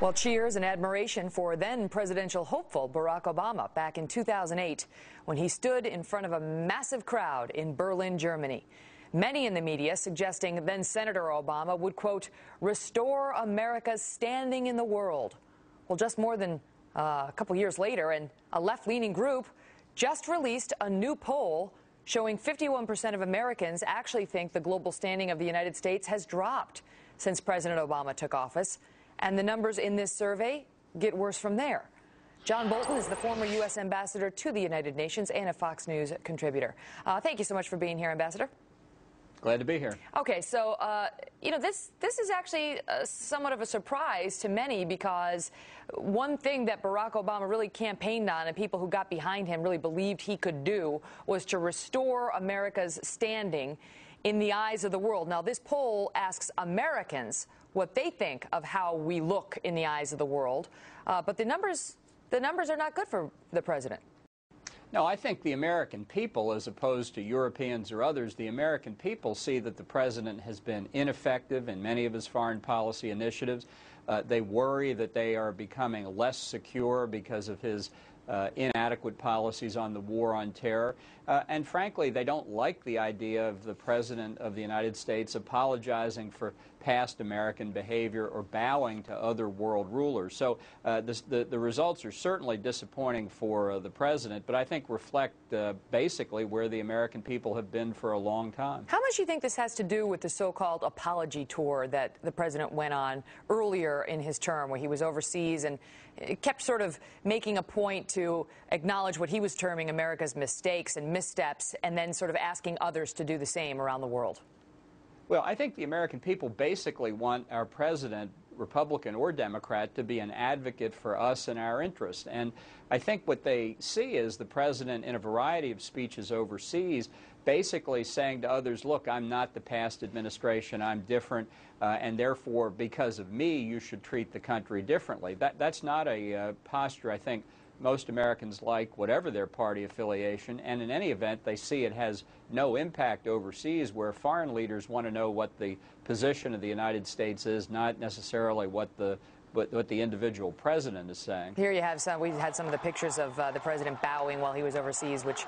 Well, cheers and admiration for then presidential hopeful Barack Obama back in 2008 when he stood in front of a massive crowd in Berlin, Germany. Many in the media suggesting then Senator Obama would, quote, restore America's standing in the world. Well, just more than a couple years later, and a left-leaning group just released a new poll showing 51% of Americans actually think the global standing of the United States has dropped since President Obama took office. And the numbers in this survey get worse from there. John Bolton is the former U.S. ambassador to the United Nations and a Fox News contributor. Thank you so much for being here, Ambassador. Glad to be here. Okay, so, this is actually somewhat of a surprise to many because one thing that Barack Obama really campaigned on and people who got behind him really believed he could do was to restore America's standing in the eyes of the world. Now, this poll asks Americans what they think of how we look in the eyes of the world, but the numbers are not good for the president. No, I think the American people, as opposed to Europeans or others, the American people see that the president has been ineffective in many of his foreign policy initiatives. They worry that they are becoming less secure because of his inadequate policies on the war on terror. And frankly, they don't like the idea of the President of the United States apologizing for past American behavior or bowing to other world rulers. So the results are certainly disappointing for the President, but I think reflect basically where the American people have been for a long time. How much do you think this has to do with the so-called apology tour that the President went on earlier in his term, where he was overseas and kept sort of making a point to acknowledge what he was terming America's mistakes and missteps, and then sort of asking others to do the same around the world? Well, I think the American people basically want our president, Republican or Democrat, to be an advocate for us and our interests. And I think what they see is the president in a variety of speeches overseas basically saying to others, look, I'm not the past administration, I'm different, and therefore, because of me, you should treat the country differently. That's not a posture, I think, most Americans like, whatever their party affiliation, and in any event, they see it has no impact overseas, where foreign leaders want to know what the position of the United States is, not necessarily what the individual president is saying. Here you have we had some of the pictures of the president bowing while he was overseas, which,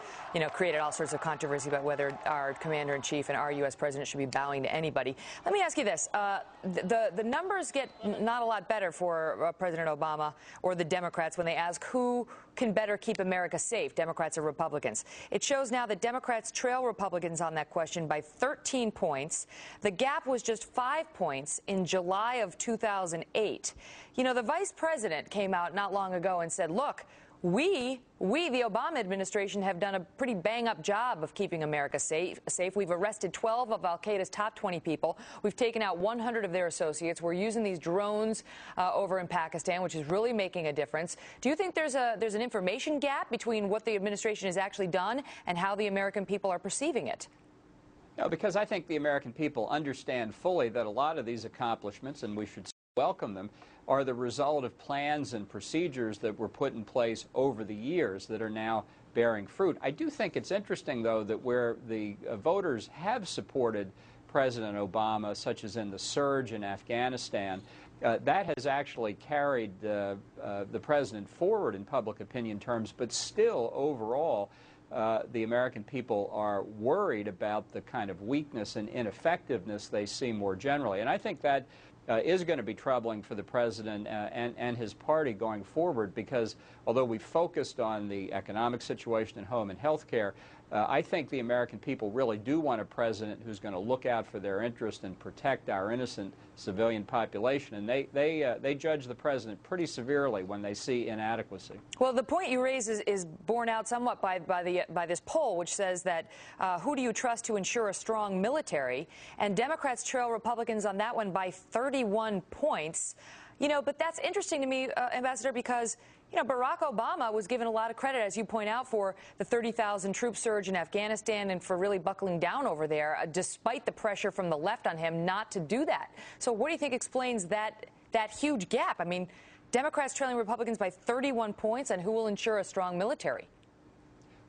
created all sorts of controversy about whether our commander-in-chief and our U.S. president should be bowing to anybody. Let me ask you this. The numbers get not a lot better for President Obama or the Democrats when they ask who can better keep America safe, Democrats or Republicans. It shows now that Democrats trail Republicans on that question by 13 points. The gap was just 5 points in July of 2008. The vice president came out not long ago and said, look, we, the Obama administration, have done a pretty bang-up job of keeping America safe. We've arrested 12 of al-Qaeda's top 20 people. We've taken out 100 of their associates. We're using these drones over in Pakistan, which is really making a difference. Do you think there's an information gap between what the administration has actually done and how the American people are perceiving it? No, because I think the American people understand fully that a lot of these accomplishments, and we should welcome them, are the result of plans and procedures that were put in place over the years that are now bearing fruit. I do think it's interesting, though, that where the voters have supported President Obama, such as in the surge in Afghanistan, that has actually carried the president forward in public opinion terms, but still, overall, the American people are worried about the kind of weakness and ineffectiveness they see more generally. And I think that is going to be troubling for the president and his party going forward, because although we focused on the economic situation at home and health care, I think the American people really do want a president who's going to look out for their interest and protect our innocent civilian population. And they judge the president pretty severely when they see inadequacy. Well, the point you raise is borne out somewhat by this poll, which says that who do you trust to ensure a strong military? And Democrats trail Republicans on that one by 31 points. But that's interesting to me, Ambassador, because Barack Obama was given a lot of credit, as you point out, for the 30,000 troop surge in Afghanistan and for really buckling down over there, despite the pressure from the left on him not to do that. So what do you think explains that huge gap? I mean, Democrats trailing Republicans by 31 points, and who will ensure a strong military?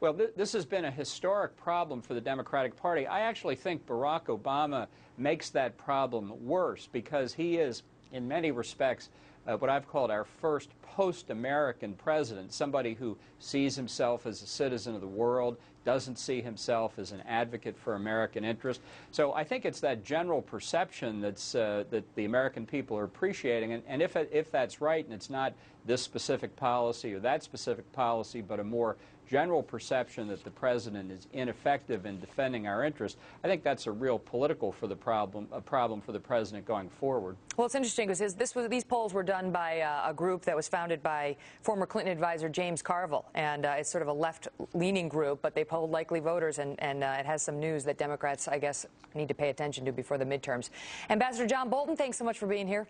Well, this has been a historic problem for the Democratic Party. I actually think Barack Obama makes that problem worse because he is, in many respects, what I've called our first post-American president, somebody who sees himself as a citizen of the world, doesn't see himself as an advocate for American interest. So I think it's that general perception that's, that the American people are appreciating. And if that's right, and it's not this specific policy or that specific policy, but a more general perception that the president is ineffective in defending our interests, I think that's a real political problem for the president going forward. Well, it's interesting because these polls were done by a group that was founded by former Clinton advisor James Carville, and it's sort of a left-leaning group, but they polled likely voters, and it has some news that Democrats, I guess, need to pay attention to before the midterms. Ambassador John Bolton, thanks so much for being here.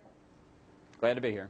Glad to be here.